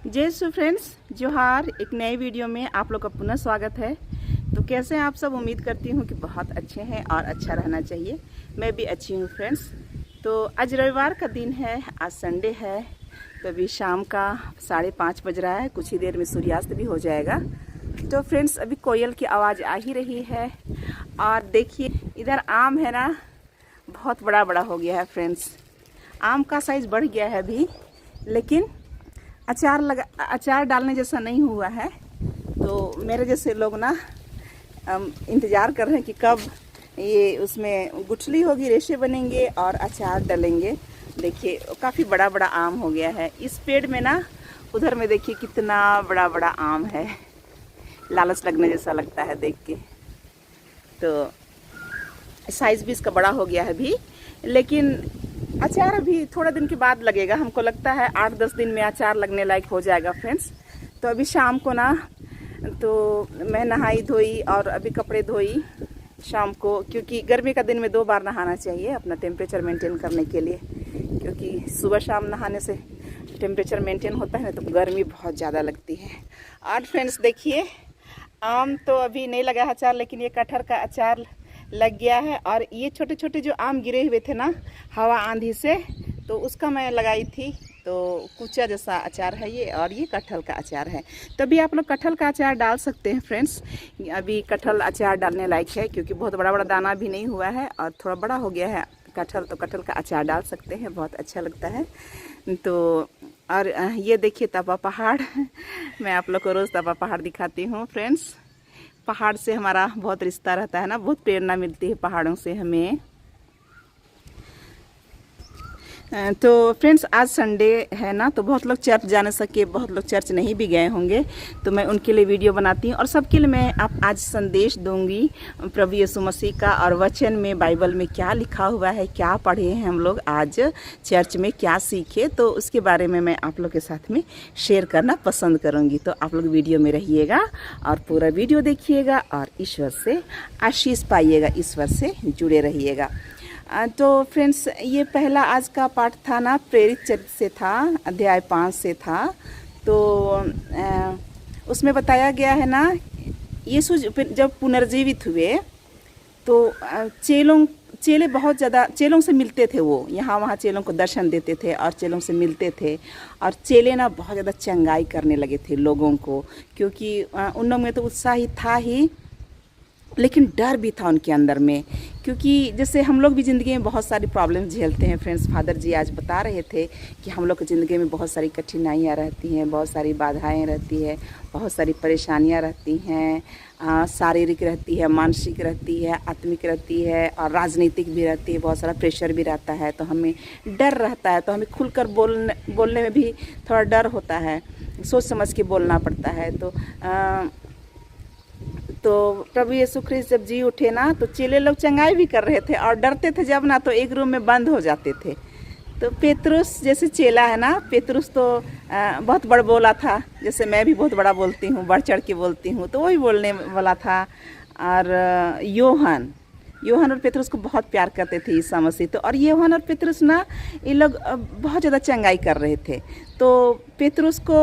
जय श्री फ्रेंड्स, जोहार। एक नए वीडियो में आप लोग का पुनः स्वागत है। तो कैसे हैं आप सब? उम्मीद करती हूँ कि बहुत अच्छे हैं और अच्छा रहना चाहिए। मैं भी अच्छी हूँ फ्रेंड्स। तो आज रविवार का दिन है, आज संडे है। तो अभी शाम का 5:30 बज रहा है, कुछ ही देर में सूर्यास्त भी हो जाएगा। तो फ्रेंड्स, अभी कोयल की आवाज़ आ ही रही है। और देखिए इधर आम है ना, बहुत बड़ा बड़ा हो गया है फ्रेंड्स। आम का साइज़ बढ़ गया है अभी, लेकिन अचार डालने जैसा नहीं हुआ है। तो मेरे जैसे लोग ना इंतज़ार कर रहे हैं कि कब ये उसमें गुठली होगी, रेशे बनेंगे और अचार डालेंगे। देखिए काफ़ी बड़ा बड़ा आम हो गया है इस पेड़ में ना। उधर में देखिए कितना बड़ा बड़ा आम है, लालच लगने जैसा लगता है देख के। तो साइज़ भी इसका बड़ा हो गया है अभी, लेकिन अचार अभी थोड़ा दिन के बाद लगेगा। हमको लगता है 8-10 दिन में अचार लगने लायक हो जाएगा फ्रेंड्स। तो अभी शाम को ना, तो मैं नहाई धोई और अभी कपड़े धोई शाम को, क्योंकि गर्मी का दिन में 2 बार नहाना चाहिए अपना टेम्परेचर मेंटेन करने के लिए। क्योंकि सुबह शाम नहाने से टेम्परेचर मेंटेन होता है ना, तो गर्मी बहुत ज़्यादा लगती है। और फ्रेंड्स देखिए, आम तो अभी नहीं लगा है अचार, लेकिन ये कटहल का अचार लग गया है। और ये छोटे छोटे जो आम गिरे हुए थे ना हवा आंधी से, तो उसका मैं लगाई थी। तो कुचा जैसा अचार है ये, और ये कटहल का अचार है। तभी आप लोग कटहल का अचार डाल सकते हैं फ्रेंड्स। अभी कटहल अचार डालने लायक है, क्योंकि बहुत बड़ा बड़ा दाना भी नहीं हुआ है और थोड़ा बड़ा हो गया है कटहल। तो कटहल का अचार डाल सकते हैं, बहुत अच्छा लगता है। तो और ये देखिए तपा पहाड़ मैं आप लोग को रोज़ तपा पहाड़ दिखाती हूँ फ्रेंड्स। पहाड़ से हमारा बहुत रिश्ता रहता है ना, बहुत प्रेरणा मिलती है पहाड़ों से हमें। तो फ्रेंड्स, आज संडे है ना, तो बहुत लोग चर्च जा नहीं सके, बहुत लोग चर्च नहीं भी गए होंगे। तो मैं उनके लिए वीडियो बनाती हूँ और सबके लिए मैं आज संदेश दूंगी प्रभु यीशु मसीह का। और वचन में, बाइबल में क्या लिखा हुआ है, क्या पढ़े हैं हम लोग आज चर्च में, क्या सीखे, तो उसके बारे में मैं आप लोग के साथ में शेयर करना पसंद करूँगी। तो आप लोग वीडियो में रहिएगा और पूरा वीडियो देखिएगा और ईश्वर से आशीष पाइएगा, ईश्वर से जुड़े रहिएगा। तो फ्रेंड्स, ये पहला आज का पाठ था ना, प्रेरित चरित्र से था, अध्याय 5 से था। तो उसमें बताया गया है ना, यीशु जब पुनर्जीवित हुए तो चेले बहुत ज़्यादा चेलों से मिलते थे। वो यहाँ वहाँ चेलों को दर्शन देते थे और चेलों से मिलते थे। और चेले ना बहुत ज़्यादा चंगाई करने लगे थे लोगों को, क्योंकि उन लोगों में तो उत्साह ही था ही, लेकिन डर भी था उनके अंदर में। क्योंकि जैसे हम लोग भी ज़िंदगी में बहुत सारी प्रॉब्लम झेलते हैं फ्रेंड्स। फादर जी आज बता रहे थे कि हम लोग की ज़िंदगी में बहुत सारी कठिनाइयाँ रहती हैं, बहुत सारी बाधाएं रहती है, बहुत सारी परेशानियाँ रहती हैं। शारीरिक रहती है, मानसिक रहती है, आत्मिक रहती है और राजनीतिक भी रहती है। बहुत सारा प्रेशर भी रहता है, तो हमें डर रहता है। तो हमें खुलकर बोलने में भी थोड़ा डर होता है, सोच समझ के बोलना पड़ता है। तो प्रभु यीशु ख्रिस्त जब जी उठे ना, तो चेले लोग चंगाई भी कर रहे थे और डरते थे जब ना, तो एक रूम में बंद हो जाते थे। तो पेतरुस जैसे चेला है ना, पेतरुस तो बहुत बड़ बोला था, जैसे मैं भी बहुत बड़ा बोलती हूँ, बढ़ चढ़ के बोलती हूँ, तो वही बोलने वाला था। और यूहन्ना और पेतरुस को बहुत प्यार करते थे ईसा मसीह। तो और यूहन्ना और पेतरुस ना, ये लोग बहुत ज़्यादा चंगाई कर रहे थे। तो पेतरुस को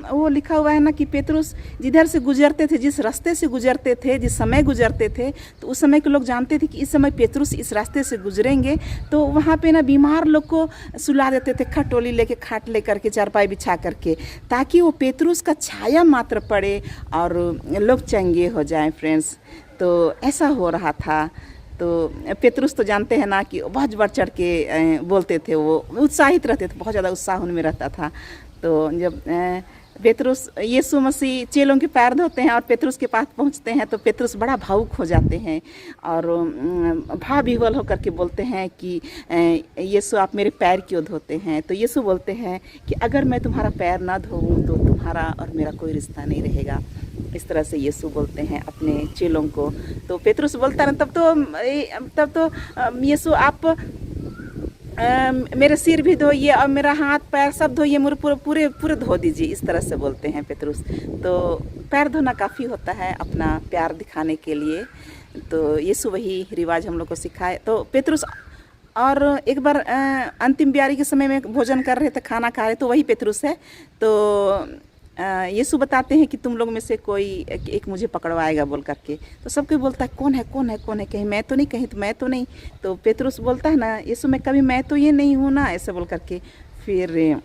वो लिखा हुआ है ना कि पेतरुस जिधर से गुजरते थे, जिस रास्ते से गुजरते थे, जिस समय गुजरते थे, तो उस समय के लोग जानते थे कि इस समय पेतरुस इस रास्ते से गुजरेंगे। तो वहाँ पे ना बीमार लोग को सुला देते थे, खटोली लेके, खाट ले करके, चारपाई बिछा करके, ताकि वो पेतरुस का छाया मात्र पड़े और लोग चंगे हो जाएं फ्रेंड्स। तो ऐसा हो रहा था। तो पेतरुस तो जानते हैं ना कि बहुत बढ़ चढ़ के बोलते थे, वो उत्साहित रहते थे, बहुत ज़्यादा उत्साह उनमें रहता था। तो जब पेतरुस, यीशु मसीह चेलों के पैर धोते हैं और पेतरुस के पास पहुंचते हैं, तो पेतरुस बड़ा भावुक हो जाते हैं और भाव विह्वल होकर के बोलते हैं कि यीशु आप मेरे पैर क्यों धोते हैं। तो यीशु बोलते हैं कि अगर मैं तुम्हारा पैर ना धोऊं तो तुम्हारा और मेरा कोई रिश्ता नहीं रहेगा। इस तरह से यीशु बोलते हैं अपने चेलों को। तो पेतरुस बोलता है तब तो यीशु आप मेरे सिर भी धोइए और मेरा हाथ पैर सब धोइए, मुझे पूरे पूरे धो दीजिए, इस तरह से बोलते हैं पेतरुस। तो पैर धोना काफ़ी होता है अपना प्यार दिखाने के लिए। तो यीशु वही रिवाज हम लोग को सिखाए। तो पेतरुस और एक बार अंतिम बियारी के समय में भोजन कर रहे थे, खाना खा रहे, तो वही पेतरुस है। तो यीशु बताते हैं कि तुम लोग में से कोई एक मुझे पकड़वाएगा बोल करके। तो सब कोई बोलता है कौन है कौन है कौन है, कहीं मैं तो नहीं, कहीं तो मैं तो नहीं। तो पेतरुस बोलता है ना, यीशु मैं कभी मैं तो ये नहीं हूँ ना, ऐसे बोल करके। फिर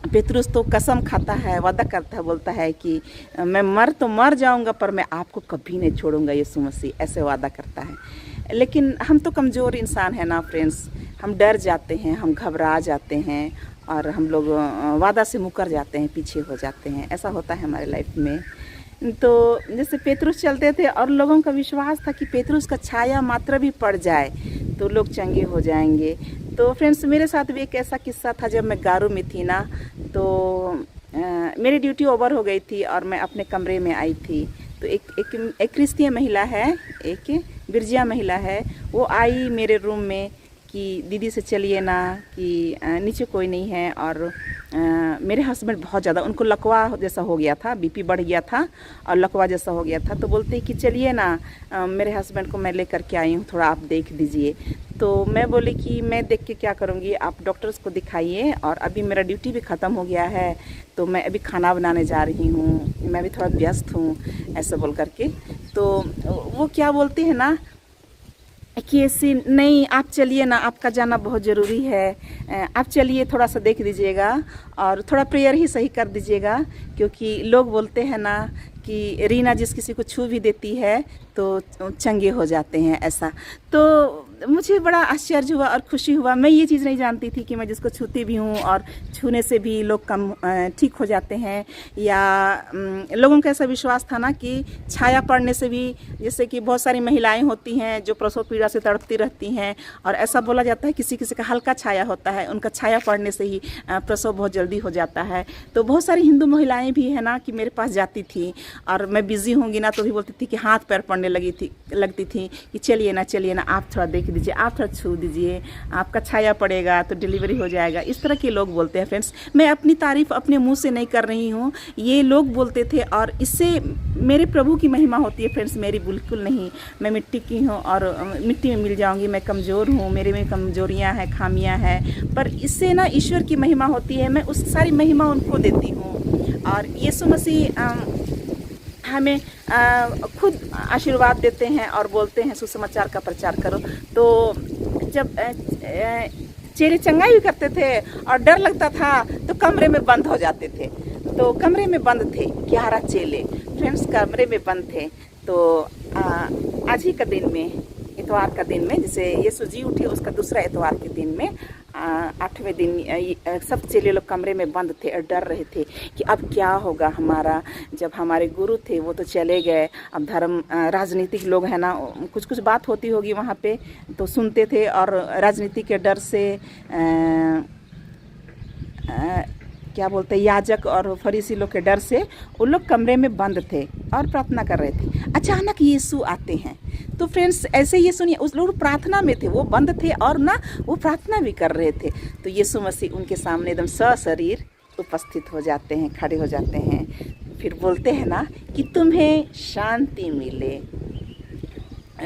पेतरुस तो कसम खाता है, वादा करता है, बोलता है कि मैं मर जाऊंगा पर मैं आपको कभी नहीं छोड़ूंगा यीशु मसीह, ऐसे वादा करता है। लेकिन हम तो कमज़ोर इंसान है ना फ्रेंड्स, हम डर जाते हैं, हम घबरा जाते हैं और हम लोग वादा से मुकर जाते हैं, पीछे हो जाते हैं। ऐसा होता है हमारे लाइफ में। तो जैसे पेतरुस चलते थे और लोगों का विश्वास था कि पेतरुस का छाया मात्र भी पड़ जाए तो लोग चंगे हो जाएंगे। तो फ्रेंड्स मेरे साथ भी एक ऐसा किस्सा था, जब मैं गारो में थी ना, तो मेरी ड्यूटी ओवर हो गई थी और मैं अपने कमरे में आई थी। तो एक क्रिस्तीय महिला है, एक बिरजिया महिला है, वो आई मेरे रूम में कि दीदी से चलिए ना, कि नीचे कोई नहीं है। और मेरे हस्बैंड बहुत ज़्यादा, उनको लकवा जैसा हो गया था, बीपी बढ़ गया था और लकवा जैसा हो गया था। तो बोलते कि चलिए ना, मेरे हस्बैंड को मैं लेकर के आई हूँ, थोड़ा आप देख दीजिए। तो मैं बोली कि मैं देख के क्या करूँगी, आप डॉक्टर्स को दिखाइए, और अभी मेरा ड्यूटी भी ख़त्म हो गया है तो मैं अभी खाना बनाने जा रही हूँ, मैं भी थोड़ा व्यस्त हूँ, ऐसा बोल करके। तो वो क्या बोलते हैं ना कि ऐसी नहीं, आप चलिए ना, आपका जाना बहुत ज़रूरी है, आप चलिए, थोड़ा सा देख दीजिएगा और थोड़ा प्रेयर ही सही कर दीजिएगा, क्योंकि लोग बोलते हैं ना कि रीना जिस किसी को छू भी देती है तो चंगे हो जाते हैं, ऐसा। तो मुझे बड़ा आश्चर्य हुआ और खुशी हुआ। मैं ये चीज़ नहीं जानती थी कि मैं जिसको छूती भी हूँ और छूने से भी लोग कम ठीक हो जाते हैं, या लोगों का ऐसा विश्वास था ना कि छाया पड़ने से भी, जैसे कि बहुत सारी महिलाएं होती हैं जो प्रसव पीड़ा से तड़पती रहती हैं, और ऐसा बोला जाता है किसी किसी का हल्का छाया होता है, उनका छाया पड़ने से ही प्रसव बहुत जल्दी हो जाता है। तो बहुत सारी हिंदू महिलाएँ भी है ना कि मेरे पास जाती थी, और मैं बिज़ी होंगी ना तो भी बोलती थी कि हाथ पैर पड़ने लगती थी कि चलिए ना, आप थोड़ा देख दीजिए, आप थोड़ा छू दीजिए, आपका छाया पड़ेगा तो डिलीवरी हो जाएगा। इस तरह के लोग बोलते हैं फ्रेंड्स। मैं अपनी तारीफ़ अपने मुंह से नहीं कर रही हूँ, ये लोग बोलते थे, और इससे मेरे प्रभु की महिमा होती है फ्रेंड्स, मेरी बिल्कुल नहीं। मैं मिट्टी की हूँ और मिट्टी में मिल जाऊँगी, मैं कमज़ोर हूँ, मेरे में कमज़ोरियाँ हैं, खामियाँ हैं, पर इससे ना ईश्वर की महिमा होती है, मैं उस सारी महिमा उनको देती हूँ। और यीशु मसीह हमें खुद आशीर्वाद देते हैं और बोलते हैं सुसमाचार का प्रचार करो। तो जब चेले चंगाई भी करते थे और डर लगता था तो कमरे में बंद हो जाते थे। तो कमरे में बंद थे 11 चेले फ्रेंड्स, कमरे में बंद थे। तो आज ही का दिन में, इतवार का दिन में, जैसे यीशु जी उठे उसका दूसरा इतवार के दिन में, 8वें दिन सब चेले लोग कमरे में बंद थे और डर रहे थे कि अब क्या होगा हमारा। जब हमारे गुरु थे वो तो चले गए, अब धर्म राजनीतिक लोग हैं ना, कुछ बात होती होगी वहाँ पे, तो सुनते थे, और राजनीति के डर से क्या बोलते हैं, याजक और फरीसी लोग के डर से वो लोग कमरे में बंद थे और प्रार्थना कर रहे थे। अचानक यीशु आते हैं। तो फ्रेंड्स ऐसे ये सुनिए, उस लोग प्रार्थना में थे, वो बंद थे और ना वो प्रार्थना भी कर रहे थे। तो यीशु मसीह उनके सामने एकदम सशरीर उपस्थित हो जाते हैं, खड़े हो जाते हैं, फिर बोलते हैं ना कि तुम्हें शांति मिले।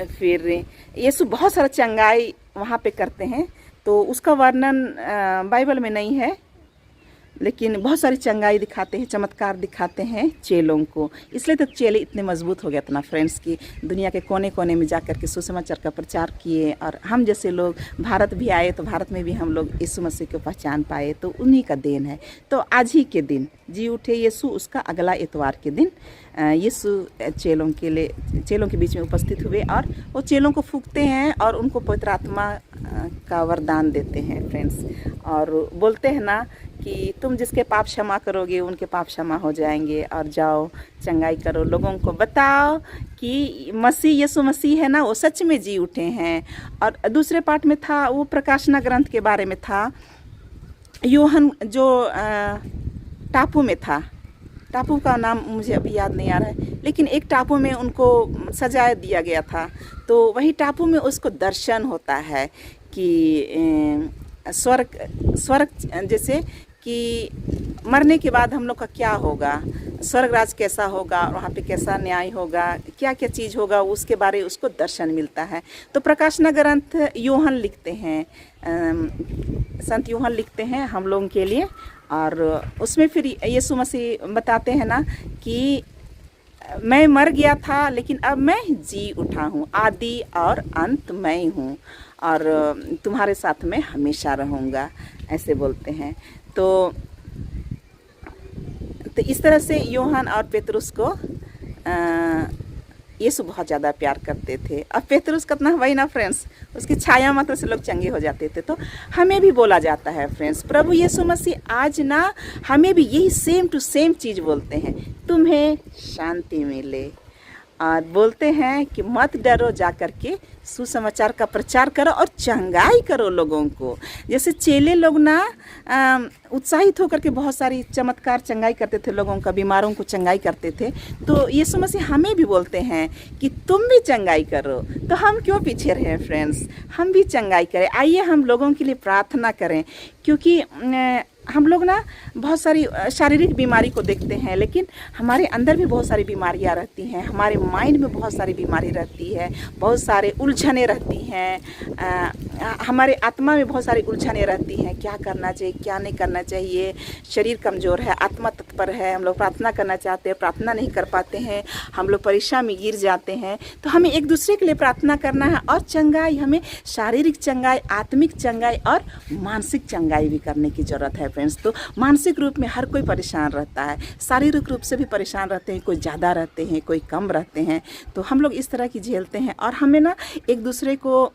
फिर यीशु बहुत सारा चंगाई वहाँ पे करते हैं, तो उसका वर्णन बाइबल में नहीं है, लेकिन बहुत सारी चंगाई दिखाते हैं, चमत्कार दिखाते हैं चेलों को। इसलिए तो चेले इतने मजबूत हो गए थे ना फ्रेंड्स की दुनिया के कोने कोने में जा कर के सुसमाचार का प्रचार किए, और हम जैसे लोग भारत भी आए तो भारत में भी हम लोग यीशु मसीह को पहचान पाए, तो उन्हीं का देन है। तो आज ही के दिन जी उठे यीशु, उसका अगला इतवार के दिन यीशु चेलों के बीच में उपस्थित हुए, और वो चेलों को फूंकते हैं और उनको पवित्र आत्मा का वरदान देते हैं फ्रेंड्स, और बोलते हैं ना कि तुम जिसके पाप क्षमा करोगे उनके पाप क्षमा हो जाएंगे, और जाओ चंगाई करो, लोगों को बताओ कि मसीह यीशु मसीह है ना, वो सच में जी उठे हैं। और दूसरे पार्ट में था, वो प्रकाशना ग्रंथ के बारे में था, यूहन्ना जो टापू में था, टापू का नाम मुझे अभी याद नहीं आ रहा है, लेकिन एक टापू में उनको सजा दिया गया था। तो वही टापू में उसको दर्शन होता है कि स्वर्ग जैसे कि मरने के बाद हम लोग का क्या होगा, स्वर्ग राज कैसा होगा, वहाँ पे कैसा न्याय होगा, क्या क्या चीज़ होगा, उसके बारे में उसको दर्शन मिलता है। तो प्रकाशना ग्रंथ यूहन्ना लिखते हैं, संत यूहन्ना लिखते हैं हम लोगों के लिए, और उसमें फिर यीशु मसीह बताते हैं ना कि मैं मर गया था लेकिन अब मैं जी उठा हूँ, आदि और अंत मैं हूँ और तुम्हारे साथ मैं हमेशा रहूँगा, ऐसे बोलते हैं। तो इस तरह से यूहन्ना और पेतरुस को यीशु बहुत ज़्यादा प्यार करते थे। अब पेतरुस कितना वही ना फ्रेंड्स, उसकी छाया मात्र से लोग चंगे हो जाते थे। तो हमें भी बोला जाता है फ्रेंड्स, प्रभु यीशु मसीह आज ना हमें भी यही सेम टू सेम चीज़ बोलते हैं, तुम्हें शांति मिले। और बोलते हैं कि मत डरो, जा कर के सुसमाचार का प्रचार करो और चंगाई करो लोगों को। जैसे चेले लोग ना उत्साहित होकर के बहुत सारी चमत्कार चंगाई करते थे, लोगों का बीमारों को चंगाई करते थे। तो यीशु मसीह हमें भी बोलते हैं कि तुम भी चंगाई करो। तो हम क्यों पीछे रहे फ्रेंड्स, हम भी चंगाई करें। आइए हम लोगों के लिए प्रार्थना करें, क्योंकि हम लोग ना बहुत सारी शारीरिक बीमारी को देखते हैं, लेकिन हमारे अंदर भी बहुत सारी बीमारियां रहती हैं, हमारे माइंड में बहुत सारी बीमारी रहती है, बहुत सारे उलझने रहती हैं, हमारे आत्मा में बहुत सारी उलझने रहती हैं, क्या करना चाहिए क्या नहीं करना चाहिए। शरीर कमज़ोर है, आत्मा तत्पर है, हम लोग प्रार्थना करना चाहते हैं, प्रार्थना नहीं कर पाते हैं, हम लोग परीक्षा में गिर जाते हैं। तो हमें एक दूसरे के लिए प्रार्थना करना है और चंगाई, हमें शारीरिक चंगाई, आत्मिक चंगाई और मानसिक चंगाई भी करने की ज़रूरत है फ्रेंड्स। तो मानसिक रूप में हर कोई परेशान रहता है, शारीरिक रूप से भी परेशान रहते हैं, कोई ज़्यादा रहते हैं, कोई कम रहते हैं। तो हम लोग इस तरह की झेलते हैं और हमें ना एक दूसरे को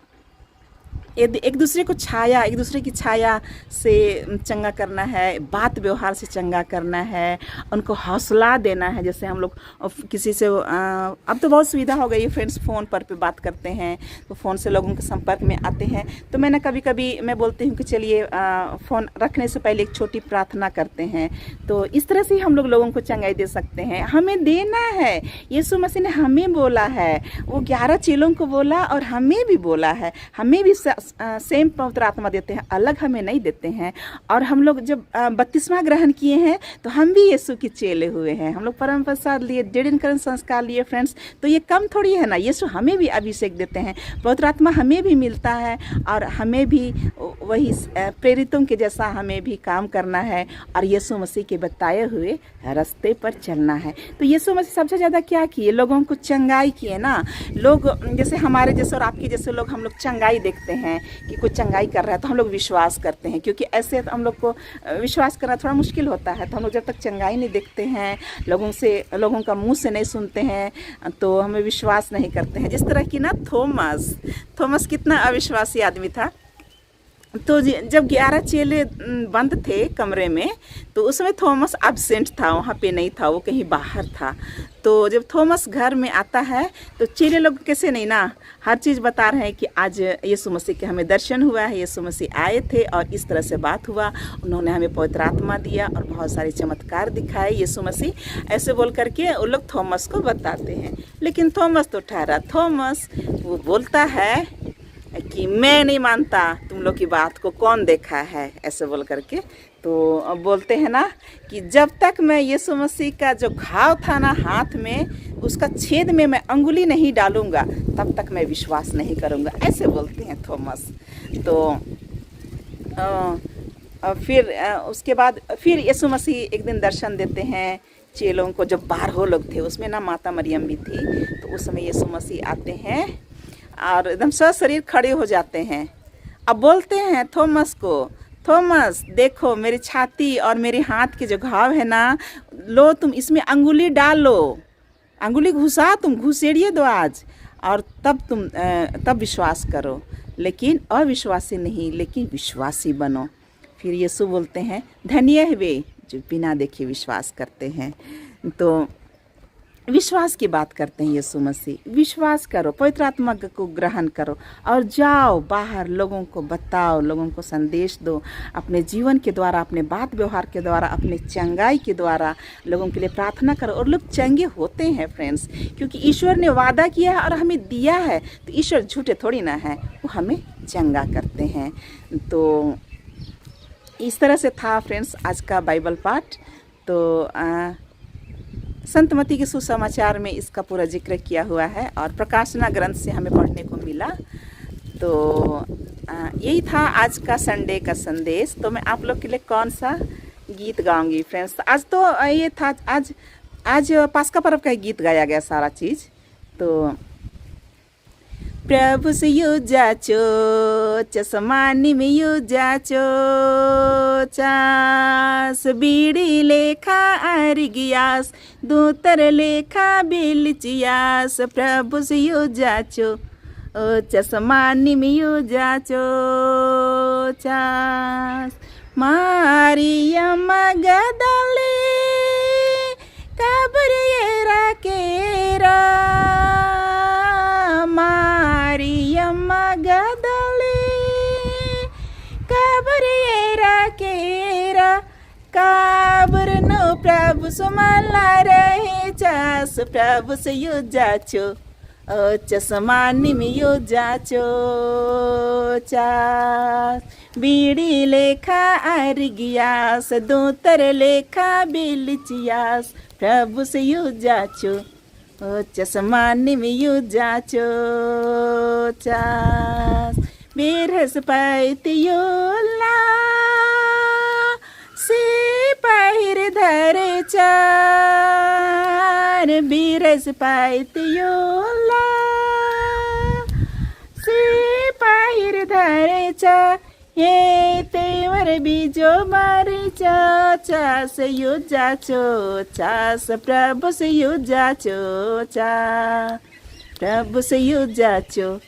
छाया, एक दूसरे की छाया से चंगा करना है, बात व्यवहार से चंगा करना है, उनको हौसला देना है। जैसे हम लोग किसी से अब तो बहुत सुविधा हो गई है फ्रेंड्स, फ़ोन पर पे बात करते हैं, तो फ़ोन से लोगों के संपर्क में आते हैं। तो मैं ना कभी कभी मैं बोलती हूँ कि चलिए फ़ोन रखने से पहले एक छोटी प्रार्थना करते हैं। तो इस तरह से हम लोग लोगों को चंगाई दे सकते हैं, हमें देना है। यीशु मसीह ने हमें बोला है, वो 11 चेलों को बोला और हमें भी बोला है, हमें भी सेम पवित्र आत्मा देते हैं, अलग हमें नहीं देते हैं। और हम लोग जब बपतिस्मा ग्रहण किए हैं तो हम भी यीशु के चेले हुए हैं, हम लोग परम प्रसाद लिए, दृढ़ीकरण संस्कार लिए फ्रेंड्स। तो ये कम थोड़ी है ना, यीशु हमें भी अभिषेक देते हैं, पवित्र आत्मा हमें भी मिलता है और हमें भी वही प्रेरितों के जैसा हमें भी काम करना है और यीशु मसीह के बताए हुए रास्ते पर चलना है। तो यीशु मसीह सबसे ज़्यादा क्या किए, लोगों को चंगाई किए ना। लोग जैसे हमारे जैसे और आपके जैसे लोग, हम लोग चंगाई देखते हैं कि कोई चंगाई कर रहा है तो हम लोग विश्वास करते हैं, क्योंकि ऐसे तो हम लोग को विश्वास करना थोड़ा मुश्किल होता है। तो हम लोग जब तक चंगाई नहीं देखते हैं, लोगों का मुंह से नहीं सुनते हैं, तो हमें विश्वास नहीं करते हैं। जिस तरह की ना थॉमस कितना अविश्वासी आदमी था। तो जब 11 चेले बंद थे कमरे में, तो उसमें थॉमस एब्सेंट था, वहाँ पे नहीं था, वो कहीं बाहर था। तो जब थॉमस घर में आता है तो चेले लोग कैसे नहीं ना, हर चीज़ बता रहे हैं कि आज यीशु मसीह के हमें दर्शन हुआ है, यीशु मसीह आए थे और इस तरह से बात हुआ, उन्होंने हमें पवित्र आत्मा दिया और बहुत सारे चमत्कार दिखाए यीशु मसीह, ऐसे बोल करके वो लोग थॉमस को बताते हैं। लेकिन थॉमस तो ठहरा थॉमस, वो बोलता है कि मैं नहीं मानता तुम लोग की बात को, कौन देखा है, ऐसे बोल करके। तो अब बोलते हैं ना कि जब तक मैं यीशु मसीह का जो घाव था ना हाथ में, उसका छेद में मैं अंगुली नहीं डालूंगा, तब तक मैं विश्वास नहीं करूंगा, ऐसे बोलते हैं थॉमस। तो फिर उसके बाद फिर यीशु मसीह एक दिन दर्शन देते हैं चेलों को। जब 12 लोग थे, उसमें ना माता मरियम भी थी। तो उस समय यीशु मसीह आते हैं और एकदम सशरीर खड़े हो जाते हैं। अब बोलते हैं थॉमस को, थॉमस देखो मेरी छाती और मेरे हाथ के जो घाव है ना, लो तुम इसमें अंगुली डाल लो, अंगुली घुसा, तुम घुसेड़िए दो आज, और तब विश्वास करो। लेकिन अविश्वासी नहीं, लेकिन विश्वासी बनो। फिर यीशु बोलते हैं धन्य है वे जो बिना देखे विश्वास करते हैं। तो विश्वास की बात करते हैं यीशु मसीह, विश्वास करो, पवित्र आत्मा को ग्रहण करो और जाओ बाहर, लोगों को बताओ, लोगों को संदेश दो, अपने जीवन के द्वारा, अपने बात व्यवहार के द्वारा, अपने चंगाई के द्वारा लोगों के लिए प्रार्थना करो। और लोग चंगे होते हैं फ्रेंड्स, क्योंकि ईश्वर ने वादा किया है और हमें दिया है। तो ईश्वर झूठे थोड़ी ना है, वो हमें चंगा करते हैं। तो इस तरह से था फ्रेंड्स आज का बाइबल पाठ। तो संत मत्ती के सुसमाचार में इसका पूरा जिक्र किया हुआ है और प्रकाशना ग्रंथ से हमें पढ़ने को मिला। तो यही था आज का संडे का संदेश। तो मैं आप लोग के लिए कौन सा गीत गाऊंगी फ्रेंड्स। आज तो ये था, आज पास्का पर्व का गीत गाया गया सारा चीज़। तो प्रभु से यू जाचो चसमानी में यू जाचो चास बीड़ी लेखा आरिगियास दूतर लेखा बिलचियास। प्रभु से यू जाचो चसमानी में यू जाचो चास। मारियम गदले कब्रियरा केरा मारियम गदले कब्रियरा केरा काबर नो प्रभु सुमला रहे चास। प्रभु से यू जाचो चसमानी में यू जाचो चास। बीड़ी लेखा आरिगियास दूतर लेखा बिलचियास। प्रभु से यू जाचो चसमानी में यू जाचो चास। बिरहस पैतियोला से पहिर धरे चार। बिरहस पैतियोला से पहिर धरे चार। ये तेवर बीजो मारी चास यू जाचो चास। प्रभु से यू जाचो चा। प्रभु से यू जाचो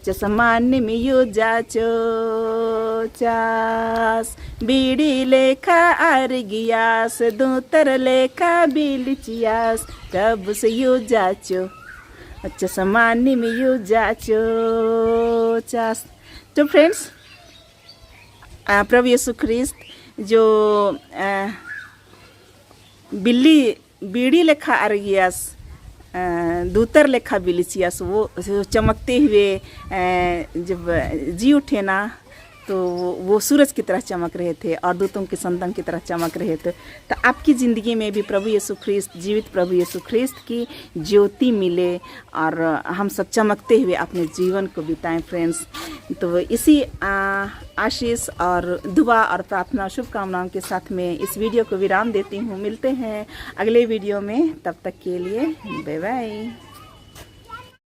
चसमानी में यू जाचो चास। बीड़ी लेखा आरिगियास दूतर लेखा बिलचियास। प्रभु से यू जाचो चसमानी में यू जाचो चास। तो फ्रेंड्स, प्रभु यीशु ख्रिस्त जो बीड़ी लेखा आरिगियास दूतर लेखा बिलचियास, वो चमकते हुए जब जी उठे ना, तो वो सूरज की तरह चमक रहे थे और दूतों के संतान की तरह चमक रहे थे। तो आपकी ज़िंदगी में भी प्रभु यीशु ख्रिस्त, जीवित प्रभु यीशु ख्रिस्त की ज्योति मिले और हम सब चमकते हुए अपने जीवन को बिताएं फ्रेंड्स। तो इसी आशीष और दुआ और प्रार्थना शुभकामनाओं के साथ में इस वीडियो को विराम देती हूँ। मिलते हैं अगले वीडियो में, तब तक के लिए बाय बाय।